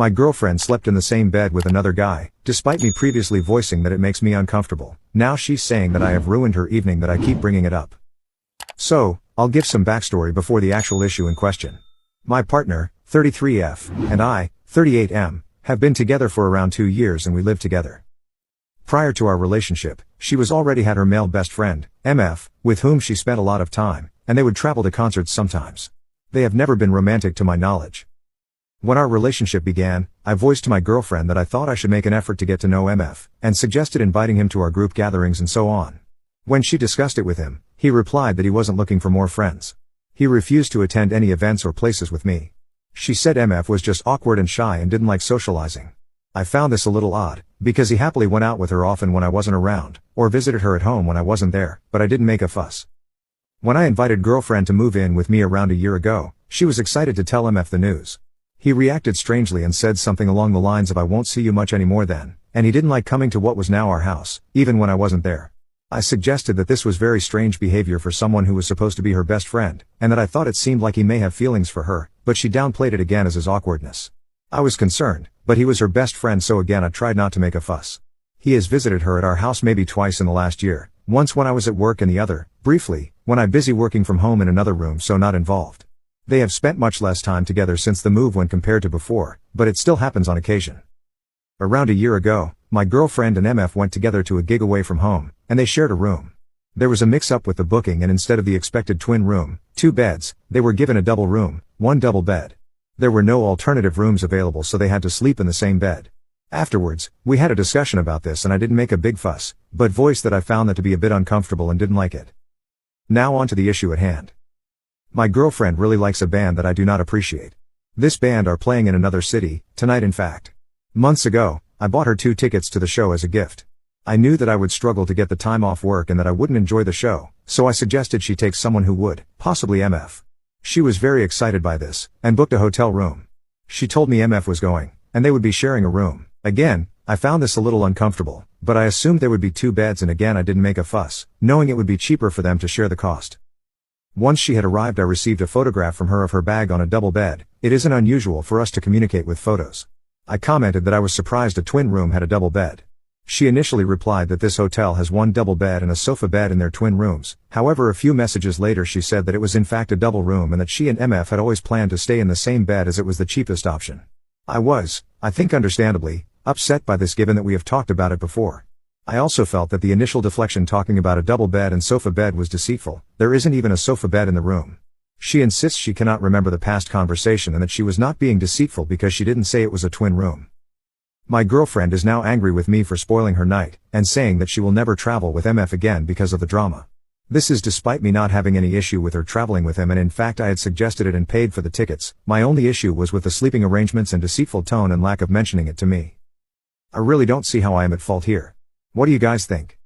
My girlfriend slept in the same bed with another guy, despite me previously voicing that it makes me uncomfortable. Now she's saying that I have ruined her evening, that I keep bringing it up. So, I'll give some backstory before the actual issue in question. My partner, 33F, and I, 38M, have been together for around 2 years and we live together. Prior to our relationship, she was already had her male best friend, MF, with whom she spent a lot of time, and they would travel to concerts sometimes. They have never been romantic to my knowledge. When our relationship began, I voiced to my girlfriend that I thought I should make an effort to get to know MF, and suggested inviting him to our group gatherings and so on. When she discussed it with him, he replied that he wasn't looking for more friends. He refused to attend any events or places with me. She said MF was just awkward and shy and didn't like socializing. I found this a little odd, because he happily went out with her often when I wasn't around, or visited her at home when I wasn't there, but I didn't make a fuss. When I invited girlfriend to move in with me around a year ago, she was excited to tell MF the news. He reacted strangely and said something along the lines of "I won't see you much anymore then," and he didn't like coming to what was now our house, even when I wasn't there. I suggested that this was very strange behavior for someone who was supposed to be her best friend, and that I thought it seemed like he may have feelings for her, but she downplayed it again as his awkwardness. I was concerned, but he was her best friend, so again I tried not to make a fuss. He has visited her at our house maybe twice in the last year, once when I was at work and the other, briefly, when I'm busy working from home in another room, so not involved. They have spent much less time together since the move when compared to before, but it still happens on occasion. Around a year ago, my girlfriend and MF went together to a gig away from home, and they shared a room. There was a mix-up with the booking, and instead of the expected twin room, 2 beds, they were given a double room, 1 double bed. There were no alternative rooms available, so they had to sleep in the same bed. Afterwards, we had a discussion about this and I didn't make a big fuss, but voiced that I found that to be a bit uncomfortable and didn't like it. Now on to the issue at hand. My girlfriend really likes a band that I do not appreciate. This band are playing in another city, tonight in fact. Months ago, I bought her 2 tickets to the show as a gift. I knew that I would struggle to get the time off work and that I wouldn't enjoy the show, so I suggested she take someone who would, possibly MF. She was very excited by this, and booked a hotel room. She told me MF was going, and they would be sharing a room. Again, I found this a little uncomfortable, but I assumed there would be 2 beds, and again I didn't make a fuss, knowing it would be cheaper for them to share the cost. Once she had arrived, I received a photograph from her of her bag on a double bed. It isn't unusual for us to communicate with photos. I commented that I was surprised a twin room had a double bed. She initially replied that this hotel has 1 double bed and a sofa bed in their twin rooms. However, a few messages later she said that it was in fact a double room and that she and MF had always planned to stay in the same bed as it was the cheapest option. I was, I think understandably, upset by this given that we have talked about it before. I also felt that the initial deflection talking about a double bed and sofa bed was deceitful. There isn't even a sofa bed in the room. She insists she cannot remember the past conversation and that she was not being deceitful because she didn't say it was a twin room. My girlfriend is now angry with me for spoiling her night, and saying that she will never travel with MF again because of the drama. This is despite me not having any issue with her traveling with him, and in fact I had suggested it and paid for the tickets. My only issue was with the sleeping arrangements and deceitful tone and lack of mentioning it to me. I really don't see how I am at fault here. What do you guys think?